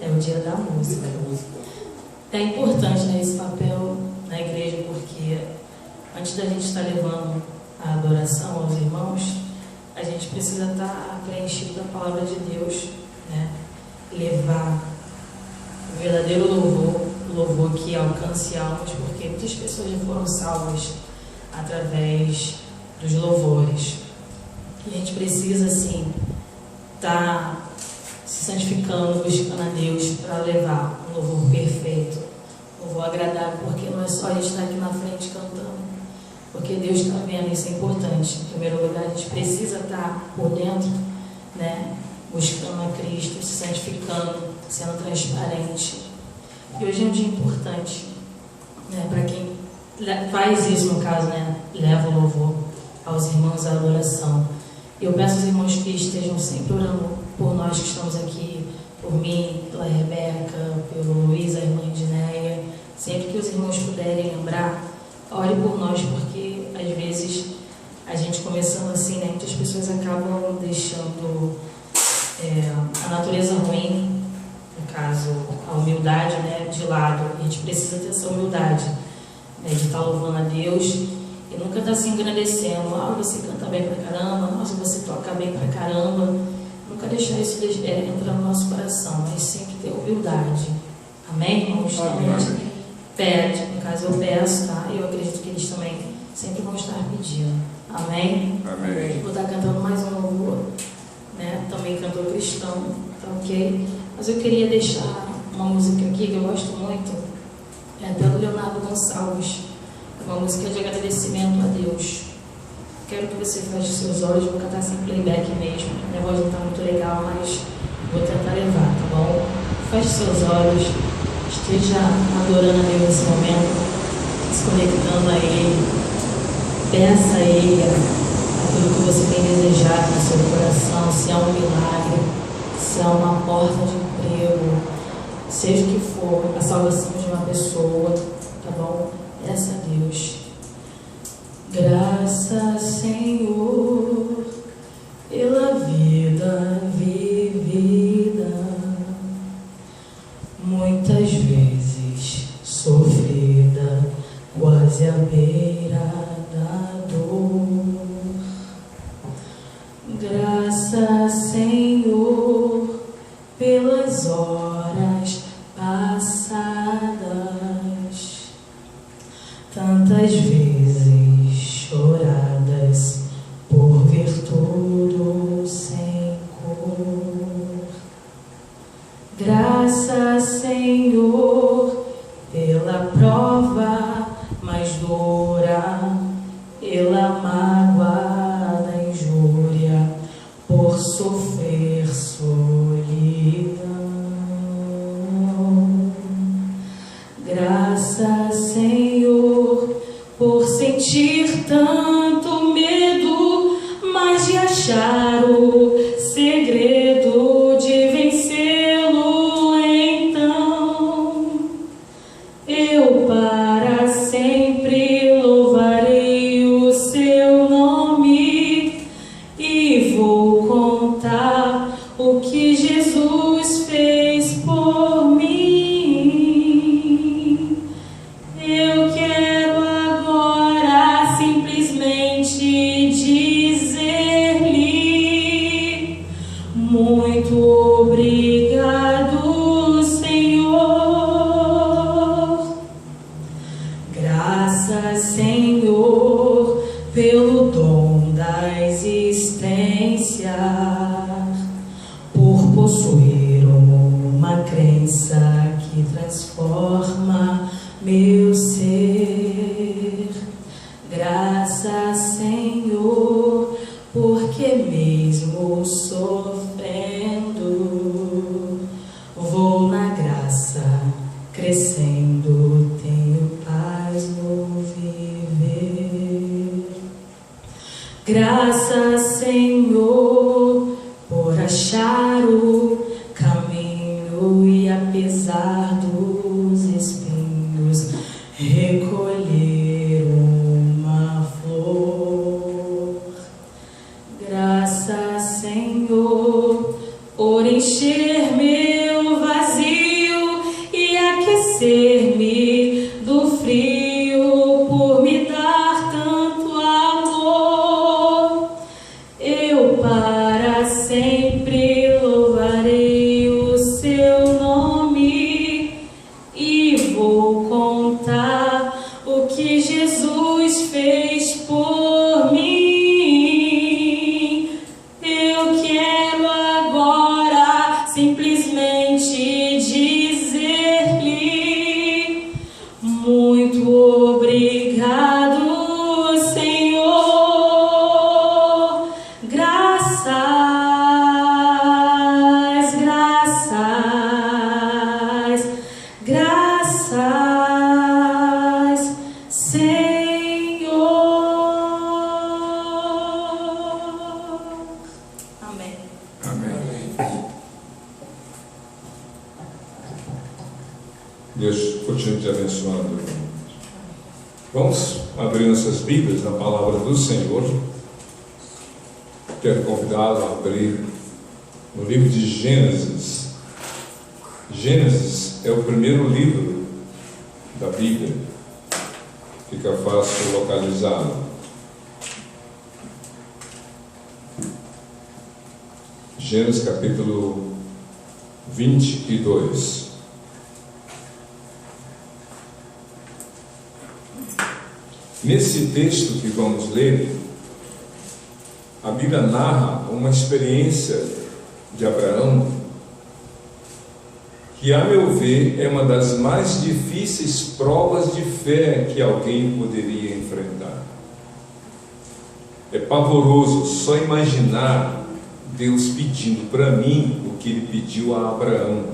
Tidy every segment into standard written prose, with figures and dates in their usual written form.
É o dia da música. É importante, né, esse papel na igreja, porque antes da gente estar levando a adoração aos irmãos, a gente precisa estar preenchido da palavra de Deus, né? Levar o verdadeiro louvor, o louvor que alcance almas, porque muitas pessoas já foram salvas através dos louvores. E a gente precisa, assim, estar se santificando, buscando a Deus para levar um louvor perfeito, um louvor agradável, porque não é só a gente estar aqui na frente cantando, porque Deus está vendo, isso é importante. Em primeiro lugar, a gente precisa estar por dentro, né, buscando a Cristo, se santificando, sendo transparente. E hoje é um dia importante, né, para quem faz isso, no caso, né, leva o louvor aos irmãos à adoração. Eu peço aos irmãos que estejam sempre orando por nós que estamos aqui, por mim, pela Rebeca, pelo Luiz, a irmã Edneia. Sempre que os irmãos puderem lembrar, ore por nós, porque às vezes a gente começando assim, né, muitas pessoas acabam deixando a natureza ruim, no caso a humildade, né, de lado. A gente precisa ter essa humildade, né, de estar louvando a Deus e nunca estar se engrandecendo. Ah, você canta bem pra caramba, nossa, você toca bem pra caramba. Nunca deixar isso entrar no nosso coração, mas sempre ter humildade. Amém, irmãos? Amém. A gente pede, no caso eu peço, tá? Eu acredito que eles também sempre vão estar pedindo. Amém? Amém. Vou estar cantando mais um louvor, né? Também cantor cristão, tá ok? Mas eu queria deixar uma música aqui que eu gosto muito, é até do Leonardo Gonçalves, uma música de agradecimento a Deus. Quero que você feche seus olhos, vou cantar sem playback mesmo. Minha voz não está muito legal, mas vou tentar levar, tá bom? Feche seus olhos, esteja adorando a Deus nesse momento, se conectando a Ele. Peça a Ele aquilo que você tem desejado no seu coração, se há um milagre, se há uma porta de emprego, seja o que for, a salvação de uma pessoa, tá bom? Peça a Deus. Graças, Senhor, pela vida vivida, muitas vezes sofrida, quase à beira da dor. Graças, Senhor, pelas horas passadas, tantas vezes choradas por ver tudo sem cor. Graças, Senhor, pela prova mais dura, pela mágoa da injúria, por sofrer solidão. Graças, Senhor, por sentir tanto medo, mas de achar o segredo de vencê-lo. Então eu para sempre louvarei o seu nome e vou contar o que Jesus fez por mim. Eu quero agora simplesmente dizer-lhe muito obrigado, Senhor. Graças, Senhor, pelo dom da existência, por possuir uma crença que transforma meu ser. Graças, Senhor, porque mesmo sofrendo, vou na graça crescendo, tenho paz no viver. Graças, Senhor, por achar o caminho e apesar dos espinhos, simplesmente dizer-lhe: muito obrigado, Senhor. Graças, graças, graças, Senhor. Amém. Amém. Deus continue te abençoando. Vamos abrir nossas Bíblias na palavra do Senhor. Quero convidá-lo a abrir no livro de Gênesis. Gênesis é o primeiro livro da Bíblia. Fica fácil localizá-lo. Gênesis capítulo 22. Nesse texto que vamos ler, a Bíblia narra uma experiência de Abraão que, a meu ver, é uma das mais difíceis provas de fé que alguém poderia enfrentar. É pavoroso só imaginar Deus pedindo para mim o que Ele pediu a Abraão.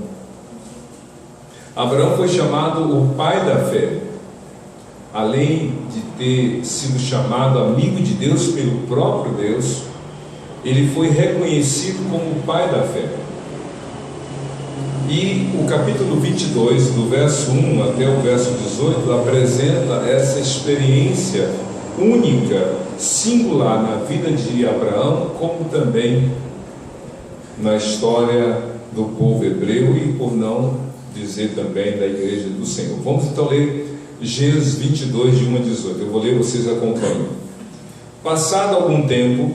Abraão foi chamado o pai da fé. Além de ter sido chamado amigo de Deus pelo próprio Deus, ele foi reconhecido como o pai da fé. E o capítulo 22, do verso 1 até o verso 18, apresenta essa experiência única, singular na vida de Abraão, como também na história do povo hebreu e, por não dizer, também da igreja do Senhor. Vamos então ler Gênesis 22, de 1 a 18. Eu vou ler, vocês acompanham. Passado algum tempo,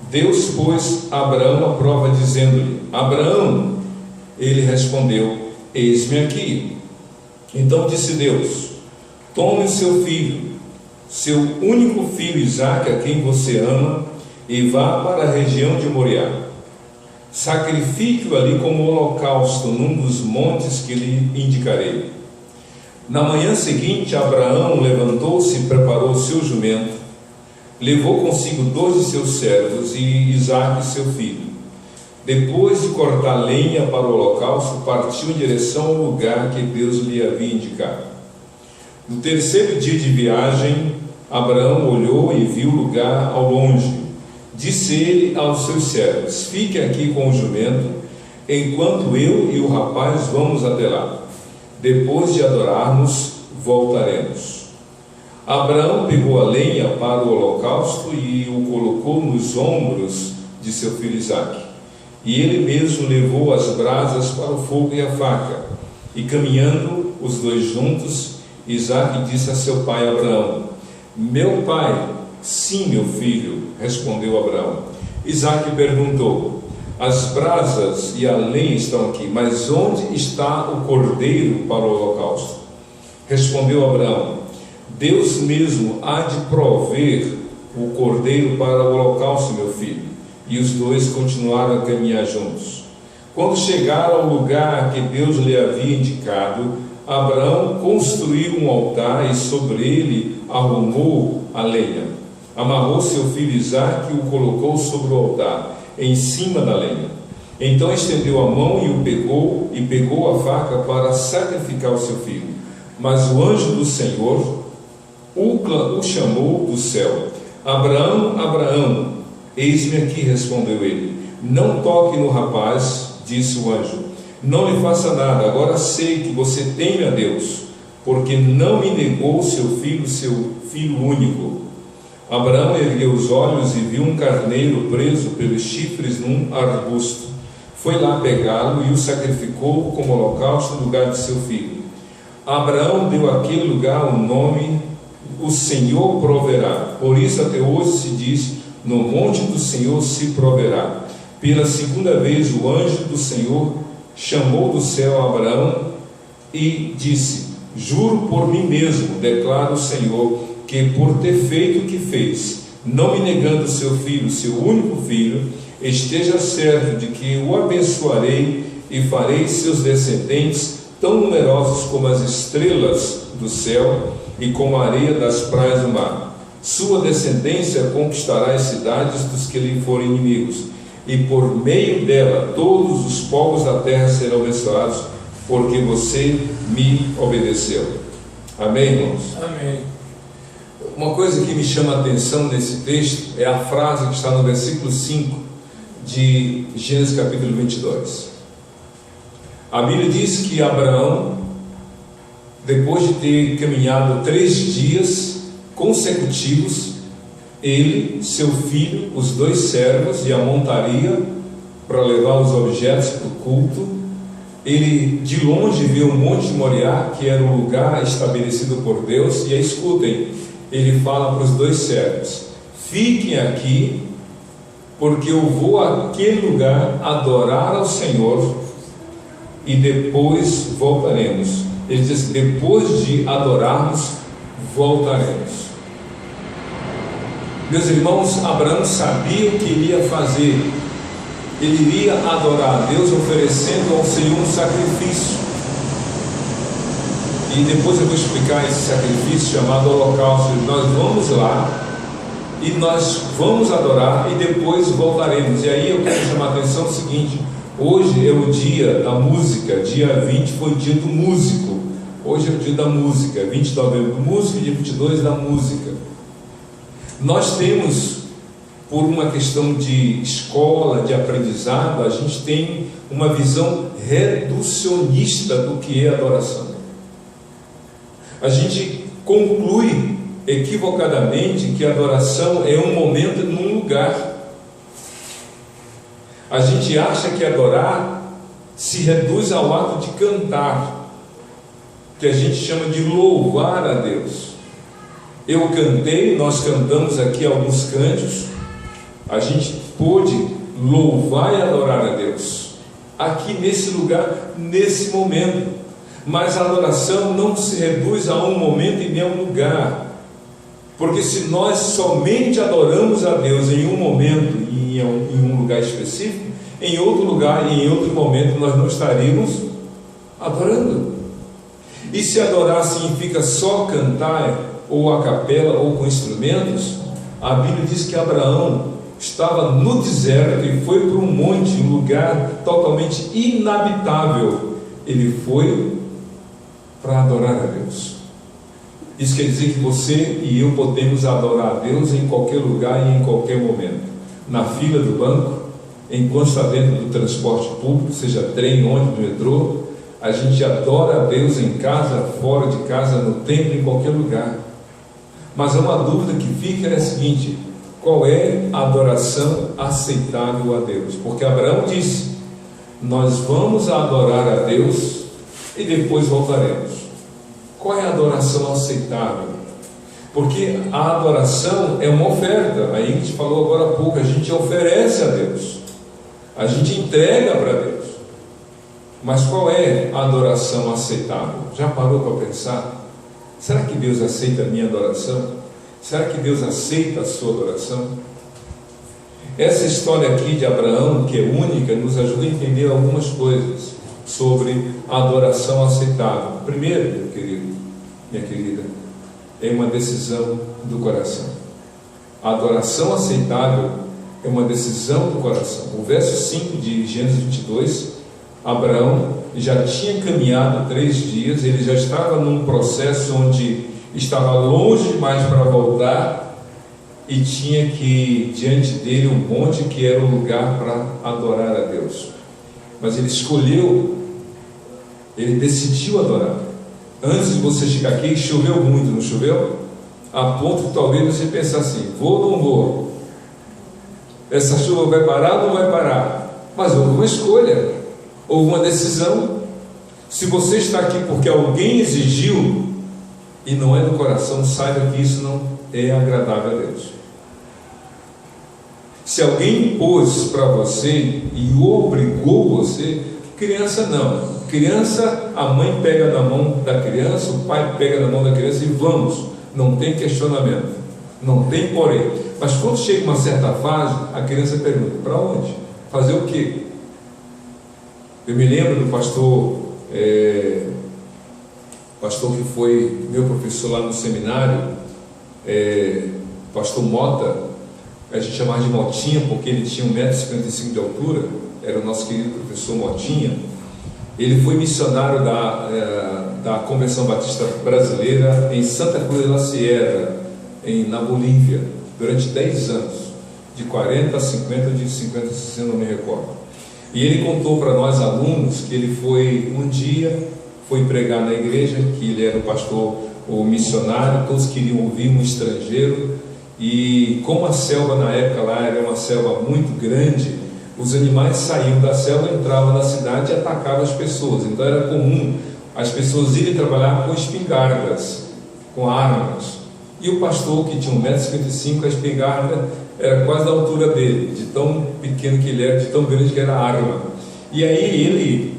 Deus pôs Abraão à prova, dizendo-lhe: Abraão. Ele respondeu: eis-me aqui. Então disse Deus: tome seu filho, seu único filho Isaque, a quem você ama, e vá para a região de Moriá. Sacrifique-o ali como holocausto num dos montes que lhe indicarei. Na manhã seguinte, Abraão levantou-se e preparou o seu jumento, levou consigo 2 de seus servos e Isaque, seu filho. Depois de cortar lenha para o holocausto, partiu em direção ao lugar que Deus lhe havia indicado. No terceiro dia de viagem, Abraão olhou e viu o lugar ao longe. Disse ele aos seus servos: fiquem aqui com o jumento, enquanto eu e o rapaz vamos até lá. Depois de adorarmos, voltaremos. Abraão pegou a lenha para o holocausto e o colocou nos ombros de seu filho Isaque. E ele mesmo levou as brasas para o fogo e a faca. E caminhando os dois juntos, Isaque disse a seu pai Abraão: meu pai. Sim, meu filho, respondeu Abraão. Isaque perguntou: as brasas e a lenha estão aqui, mas onde está o cordeiro para o holocausto? Respondeu Abraão: Deus mesmo há de prover o cordeiro para o holocausto, meu filho. E os dois continuaram a caminhar juntos. Quando chegaram ao lugar que Deus lhe havia indicado, Abraão construiu um altar e sobre ele arrumou a lenha. Amarrou seu filho Isaque e o colocou sobre o altar, em cima da lenha. Então estendeu a mão e pegou a faca para sacrificar o seu filho. Mas o anjo do Senhor o chamou do céu: Abraão, Abraão. Eis-me aqui, respondeu ele. Não toque no rapaz, disse o anjo. Não lhe faça nada. Agora sei que você teme a Deus, porque não me negou seu filho único. Abraão ergueu os olhos e viu um carneiro preso pelos chifres num arbusto. Foi lá pegá-lo e o sacrificou como holocausto no lugar de seu filho. Abraão deu àquele lugar o nome: o Senhor proverá. Por isso até hoje se diz: no monte do Senhor se proverá. Pela segunda vez o anjo do Senhor chamou do céu a Abraão e disse: juro por mim mesmo, declara o Senhor, que por ter feito o que fez, não me negando seu filho, seu único filho, esteja certo de que o abençoarei e farei seus descendentes tão numerosos como as estrelas do céu e como a areia das praias do mar. Sua descendência conquistará as cidades dos que lhe forem inimigos, e por meio dela todos os povos da terra serão abençoados, porque você me obedeceu. Amém, irmãos? Amém. Uma coisa que me chama a atenção nesse texto é a frase que está no versículo 5 de Gênesis capítulo 22. A Bíblia diz que Abraão, depois de ter caminhado 3 dias consecutivos, ele, seu filho, os 2 servos e a montaria para levar os objetos para o culto, ele de longe viu o Monte Moriá, que era o lugar estabelecido por Deus, e aí escutem, ele fala para os 2 servos: fiquem aqui, porque eu vou àquele lugar adorar ao Senhor e depois voltaremos. Ele diz assim: depois de adorarmos, voltaremos. Meus irmãos, Abraão sabia o que ele ia fazer. Ele iria adorar a Deus oferecendo ao Senhor um sacrifício. E depois eu vou explicar esse sacrifício chamado holocausto. Nós vamos lá e nós vamos adorar e depois voltaremos. E aí eu quero chamar a atenção o seguinte: hoje é o dia da música. Dia 20 foi o dia do músico. Hoje é o dia da música, 20 de novembro do músico e dia 22 da música. Nós temos, por uma questão de escola, de aprendizado, a gente tem uma visão reducionista do que é adoração. A gente conclui equivocadamente que a adoração é um momento num lugar. A gente acha que adorar se reduz ao ato de cantar, que a gente chama de louvar a Deus. Eu cantei, nós cantamos aqui alguns cânticos, a gente pôde louvar e adorar a Deus aqui nesse lugar, nesse momento. Mas a adoração não se reduz a um momento e nem a um lugar, porque se nós somente adoramos a Deus em um momento e em um lugar específico, em outro lugar e em outro momento nós não estaríamos adorando. E se adorar significa só cantar, ou a capela, ou com instrumentos, a Bíblia diz que Abraão estava no deserto e foi para um monte, um lugar totalmente inabitável. Ele foi para adorar a Deus. Isso quer dizer que você e eu podemos adorar a Deus em qualquer lugar e em qualquer momento. Na fila do banco, enquanto está dentro do transporte público, seja trem, ônibus, metrô, a gente adora a Deus em casa, fora de casa, no templo, em qualquer lugar. Mas uma dúvida que fica é a seguinte: qual é a adoração aceitável a Deus? Porque Abraão disse: nós vamos adorar a Deus e depois voltaremos. Qual é a adoração aceitável? Porque a adoração é uma oferta. Aí a gente falou agora há pouco, a gente oferece a Deus, a gente entrega para Deus. Mas qual é a adoração aceitável? Já parou para pensar? Será que Deus aceita a minha adoração? Será que Deus aceita a sua adoração? Essa história aqui de Abraão, que é única, nos ajuda a entender algumas coisas sobre a adoração aceitável. Primeiro, meu querido, minha querida, é uma decisão do coração. A adoração aceitável é uma decisão do coração. O verso 5 de Gênesis 22, Abraão já tinha caminhado 3 dias, ele já estava num processo onde estava longe demais para voltar e tinha que diante dele um monte que era o lugar para adorar a Deus. Mas ele escolheu, ele decidiu adorar. Antes de você chegar aqui, choveu muito, não choveu? A ponto de talvez você pensar assim: vou ou não vou? Essa chuva vai parar ou não vai parar? Mas houve uma escolha, houve uma decisão. Se você está aqui porque alguém exigiu e não é do coração, saiba que isso não é agradável a Deus. Se alguém impôs para você e obrigou você, criança não. Criança, a mãe pega na mão da criança, o pai pega na mão da criança e vamos, não tem questionamento, não tem porém. Mas quando chega uma certa fase, a criança pergunta: para onde? Fazer o quê? Eu me lembro do pastor que foi meu professor lá no seminário, pastor Mota, a gente chamava de Motinha, porque ele tinha 1,55 m de altura, era o nosso querido professor Motinha. Ele foi missionário da Convenção Batista Brasileira em Santa Cruz de la Sierra, na Bolívia, durante 10 anos, de 40 a 50, de 50 a 60, não me recordo. E ele contou para nós alunos que ele foi pregar na igreja, que ele era o pastor, o missionário, todos queriam ouvir um estrangeiro, e como a selva na época lá era uma selva muito grande, os animais saíam da selva, entravam na cidade e atacavam as pessoas. Então era comum as pessoas irem trabalhar com espingardas, com armas. E o pastor, que tinha 1,55 m, a espingarda era quase da altura dele, de tão pequeno que ele era, de tão grande que era a arma. E aí ele,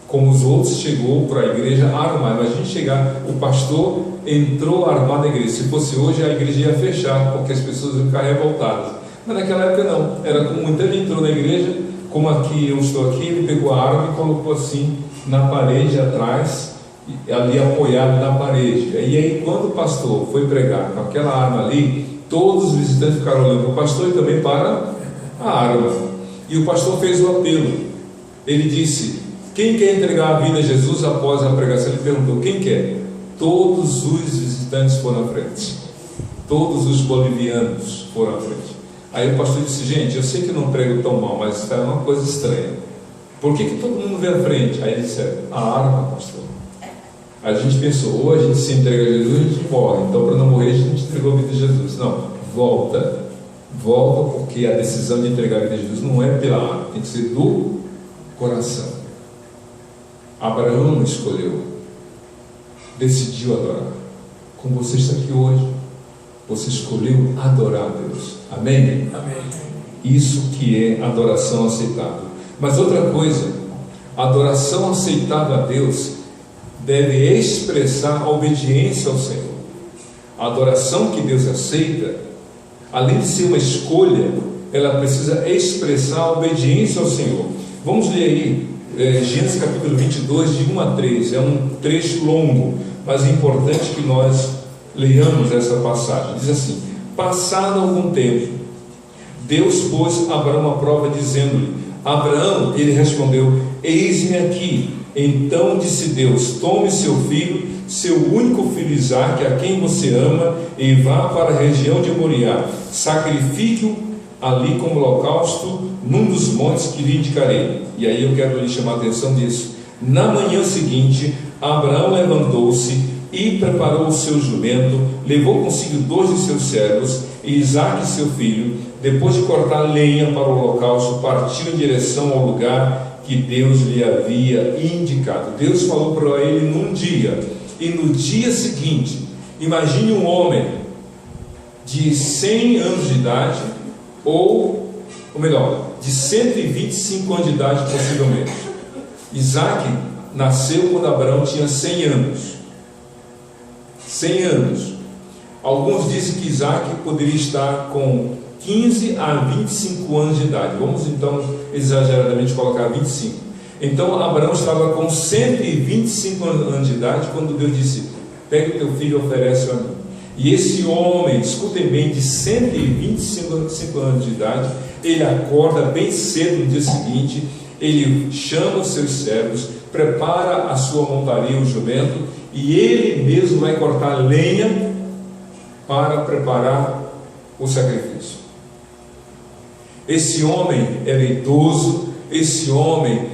como os outros, chegou para a igreja armado. Imagina chegar, o pastor entrou armado na igreja. Se fosse hoje, a igreja ia fechar, porque as pessoas iam ficar revoltadas. Mas naquela época não, era comum. Então ele entrou na igreja, como aqui eu estou aqui, ele pegou a arma e colocou assim na parede atrás, ali apoiado na parede. E aí quando o pastor foi pregar com aquela arma ali, todos os visitantes ficaram olhando para o pastor e também para a arma. E o pastor fez o apelo. Ele disse: quem quer entregar a vida a Jesus após a pregação? Ele perguntou: quem quer? Todos os visitantes foram à frente. Todos os bolivianos foram à frente. Aí o pastor disse: gente, eu sei que não prego tão mal, mas está uma coisa estranha. Por que todo mundo vem à frente? Aí ele disse: a arma, pastor. A gente pensou, ou a gente se entrega a Jesus, a gente morre. Então, para não morrer, a gente entregou a vida a Jesus. Não, volta, porque a decisão de entregar a vida a Jesus não é pela arma, tem que ser do coração. Abraão escolheu, decidiu adorar. Como você está aqui hoje, você escolheu adorar a Deus. Amém? Amém. Isso que é adoração aceitável. Mas outra coisa, a adoração aceitável a Deus deve expressar a obediência ao Senhor. A adoração que Deus aceita, além de ser uma escolha, ela precisa expressar a obediência ao Senhor. Vamos ler aí Gênesis capítulo 22, de 1 a 3. É um trecho longo, mas é importante que nós leiamos essa passagem. Diz assim: passado algum tempo, Deus pôs Abraão à prova, dizendo-lhe: Abraão, ele respondeu: eis-me aqui. Então disse Deus: tome seu filho, seu único filho Isaque, a quem você ama, e vá para a região de Moriá, sacrifique-o ali como holocausto num dos montes que lhe indicarei. E aí eu quero lhe chamar a atenção disso. Na manhã seguinte, Abraão levantou-se e preparou o seu jumento, levou consigo 2 de seus servos e Isaque seu filho. Depois de cortar lenha para o holocausto, partiu em direção ao lugar que Deus lhe havia indicado. Deus falou para ele num dia, e no dia seguinte, imagine um homem de 100 anos de idade, ou melhor, de 125 anos de idade possivelmente. Isaque nasceu quando Abraão tinha 100 anos. 100 anos. Alguns dizem que Isaque poderia estar com 15 a 25 anos de idade. Vamos então exageradamente colocar 25. Então Abraão estava com 125 anos de idade quando Deus disse: pega o teu filho e oferece a mim. E esse homem, escutem bem, de 125 anos de idade, ele acorda bem cedo no dia seguinte, ele chama os seus servos, prepara a sua montaria, o jumento, e ele mesmo vai cortar lenha para preparar o sacrifício. Esse homem era idoso, esse homem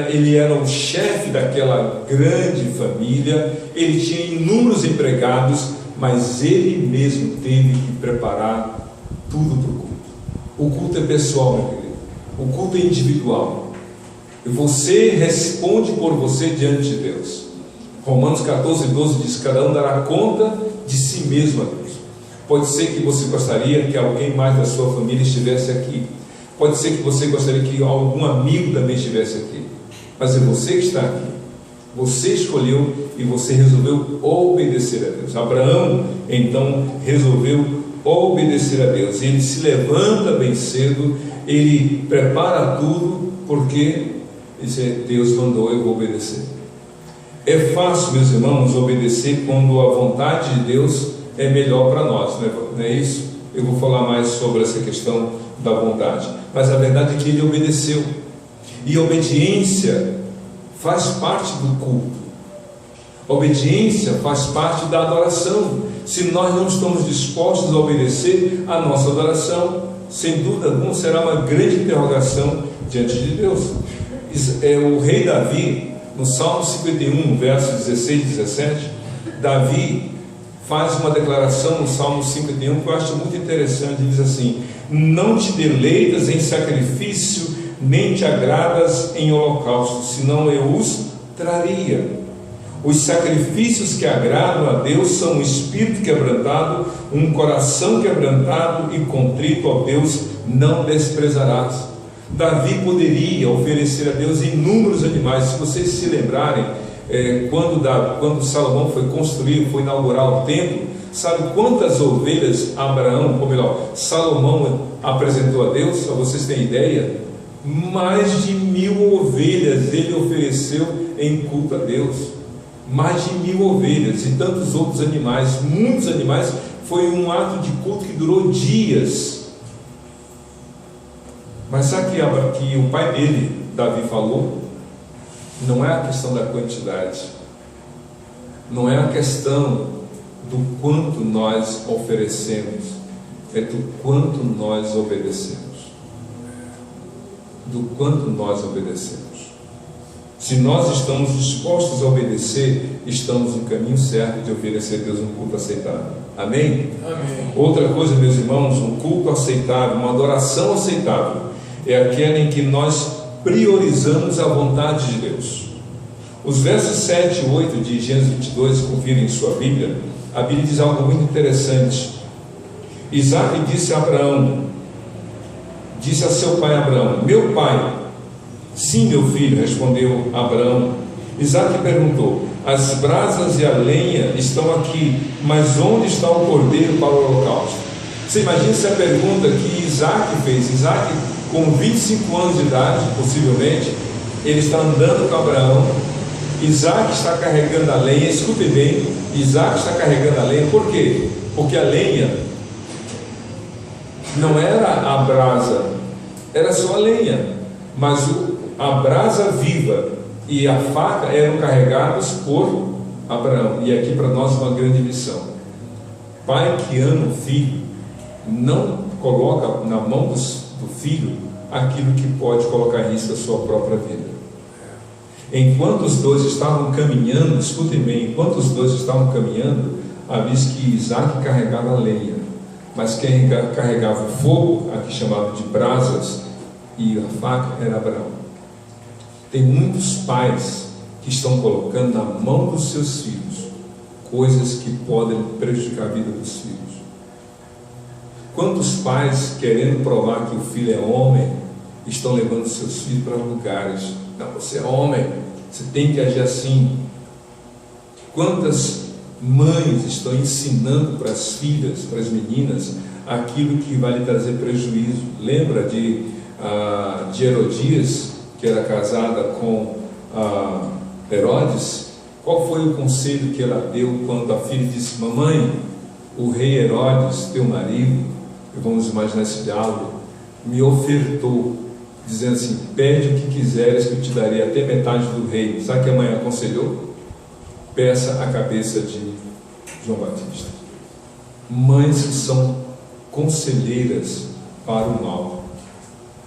ele era o chefe daquela grande família, ele tinha inúmeros empregados, mas ele mesmo teve que preparar tudo para o culto. O culto é pessoal, meu querido. O culto é individual. E você responde por você diante de Deus. Romanos 14, 12 diz: cada um dará conta de si mesmo a Deus. Pode ser que você gostaria que alguém mais da sua família estivesse aqui. Pode ser que você gostaria que algum amigo também estivesse aqui. Mas é você que está aqui. Você escolheu e você resolveu obedecer a Deus. Abraão, então, resolveu obedecer a Deus. Ele se levanta bem cedo, ele prepara tudo, porque Dizer, Deus mandou, eu vou obedecer. É fácil, meus irmãos, obedecer quando a vontade de Deus é melhor para nós, não é isso? Eu vou falar mais sobre essa questão da vontade. Mas a verdade é que ele obedeceu. E a obediência faz parte do culto. A obediência faz parte da adoração. Se nós não estamos dispostos a obedecer, a nossa adoração, sem dúvida alguma, será uma grande interrogação diante de Deus. O rei Davi, no Salmo 51, versos 16 e 17, Davi faz uma declaração no Salmo 51 que eu acho muito interessante. Ele diz assim: não te deleitas em sacrifício, nem te agradas em holocausto, senão eu os traria. Os sacrifícios que agradam a Deus são um espírito quebrantado, um coração quebrantado e contrito, ó Deus, não desprezarás. Davi poderia oferecer a Deus inúmeros animais. Se vocês se lembrarem, quando Salomão foi construir, foi inaugurar o templo, sabe quantas ovelhas Salomão apresentou a Deus? Para vocês terem ideia, mais de 1000 ovelhas ele ofereceu em culto a Deus. Mais de 1000 ovelhas e tantos outros animais, muitos animais. Foi um ato de culto que durou dias. Mas sabe que o pai dele, Davi, falou? Não é a questão da quantidade, não é a questão do quanto nós oferecemos, é do quanto nós obedecemos. Do quanto nós obedecemos. Se nós estamos dispostos a obedecer, estamos no caminho certo de oferecer a Deus um culto aceitável. Amém? Amém. Outra coisa, meus irmãos, um culto aceitável, uma adoração aceitável, é aquela em que nós priorizamos a vontade de Deus. Os versos 7 e 8 de Gênesis 22, confirem em sua Bíblia, a Bíblia diz algo muito interessante. Isaac disse a Abraão, disse a seu pai Abraão: meu pai. Sim, meu filho, respondeu Abraão. Isaac perguntou: as brasas e a lenha estão aqui, mas onde está o cordeiro para o holocausto? Você imagina essa pergunta que Isaac fez. Isaac, com 25 anos de idade, possivelmente, ele está andando com Abraão. Isaac está carregando a lenha. Escute bem, Isaac está carregando a lenha. Por quê? Porque a lenha não era a brasa, era só a lenha, mas a brasa viva e a faca eram carregados por Abraão. E aqui para nós uma grande lição: pai que ama o filho não coloca na mão do filho aquilo que pode colocar em risco a sua própria vida. Enquanto os dois estavam caminhando, escutem bem, enquanto os dois estavam caminhando, havia que Isaac carregava a lenha, mas quem carregava o fogo, aqui chamado de brasas, e a faca, era Abraão. Tem muitos pais que estão colocando na mão dos seus filhos coisas que podem prejudicar a vida dos filhos. Quantos pais, querendo provar que o filho é homem, estão levando seus filhos para lugares: não, você é homem, você tem que agir assim. Quantas mães estão ensinando para as filhas, para as meninas, aquilo que vai lhe trazer prejuízo? Lembra de Herodias, que era casada com Herodes? Qual foi o conselho que ela deu quando a filha disse: mamãe, o rei Herodes, teu marido, e vamos imaginar esse diálogo, me ofertou, dizendo assim: pede o que quiseres que eu te darei até metade do reino. Sabe o que a mãe aconselhou? Peça a cabeça de João Batista. Mães que são conselheiras para o mal,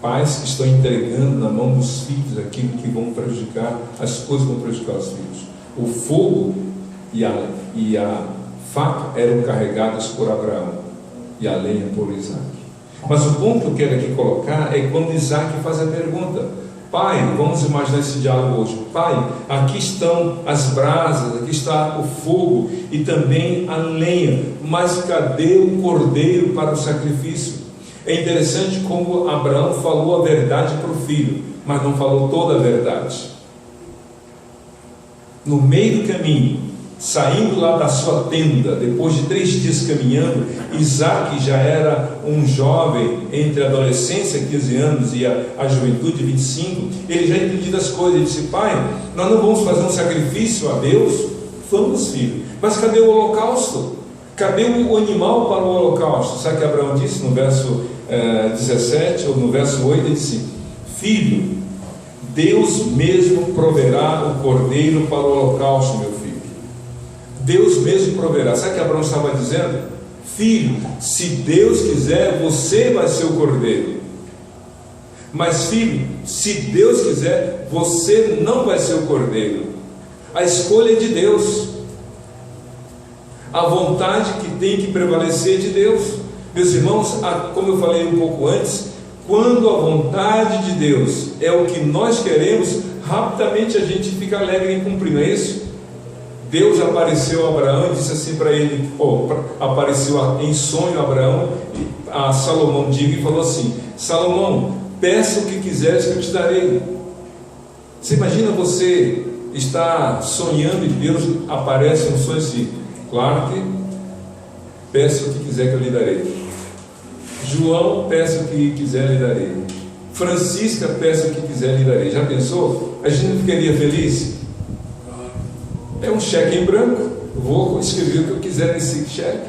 pais que estão entregando na mão dos filhos aquilo que vão prejudicar, as coisas vão prejudicar os filhos. O fogo e a faca eram carregados por Abraão e a lenha por Isaac. Mas o ponto que eu quero aqui colocar é quando Isaac faz a pergunta: pai, vamos imaginar esse diálogo hoje. Pai, aqui estão as brasas, aqui está o fogo e também a lenha, mas cadê o cordeiro para o sacrifício? É interessante como Abraão falou a verdade para o filho, mas não falou toda a verdade. No meio do caminho, saindo lá da sua tenda, depois de 3 dias caminhando, Isaac já era um jovem entre a adolescência, 15 anos, e a juventude, 25, ele já entendia das coisas. Ele disse: pai, nós não vamos fazer um sacrifício a Deus? Vamos, filho, mas cadê o holocausto? Cadê o animal para o holocausto? Sabe o que Abraão disse no verso 17 ou no verso 8? Ele disse: filho, Deus mesmo proverá o cordeiro para o holocausto, meu filho. Deus mesmo proverá. Sabe o que Abraão estava dizendo? Filho, se Deus quiser, você vai ser o cordeiro. Mas filho, se Deus quiser, você não vai ser o cordeiro. A escolha é de Deus. A vontade que tem que prevalecer é de Deus. Meus irmãos, como eu falei um pouco antes, quando a vontade de Deus é o que nós queremos, rapidamente a gente fica alegre em cumprir, não é isso? Deus apareceu a Abraão e disse assim para ele, apareceu em sonho a Abraão, a Salomão, diga, e falou assim: Salomão, peça o que quiseres que eu te darei. Você imagina você estar sonhando e Deus aparece no sonho assim: claro que peça o que quiser que eu lhe darei. João, peça o que quiser lhe darei. Francisca, peça o que quiser lhe darei. Já pensou? A gente não ficaria feliz? É um cheque em branco, vou escrever o que eu quiser nesse cheque.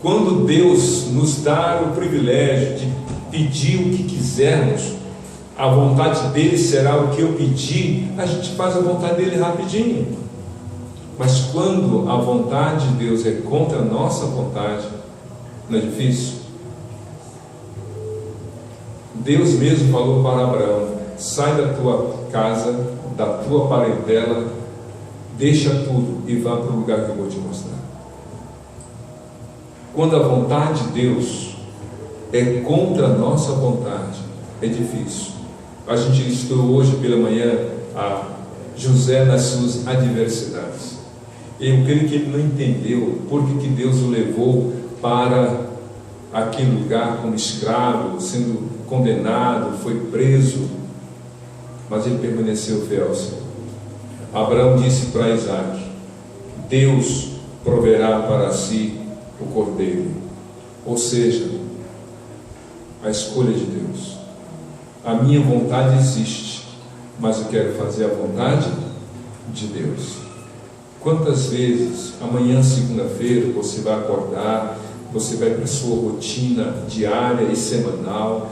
Quando Deus nos dá o privilégio de pedir o que quisermos, a vontade dele será o que eu pedi, a gente faz a vontade dele rapidinho. Mas quando a vontade de Deus é contra a nossa vontade, não é difícil? Deus mesmo falou para Abraão: sai da tua casa, da tua parentela, deixa tudo e vá para o lugar que eu vou te mostrar. Quando a vontade de Deus é contra a nossa vontade, é difícil. A gente estudou hoje pela manhã a José nas suas adversidades. Eu creio que ele não entendeu por que Deus o levou para aquele lugar como escravo, sendo condenado, foi preso, mas ele permaneceu fiel ao Senhor. Abraão disse para Isaac: Deus proverá para si o cordeiro. Ou seja, a escolha de Deus. A minha vontade existe, mas eu quero fazer a vontade de Deus. Quantas vezes amanhã, segunda-feira, você vai acordar, você vai para a sua rotina diária e semanal,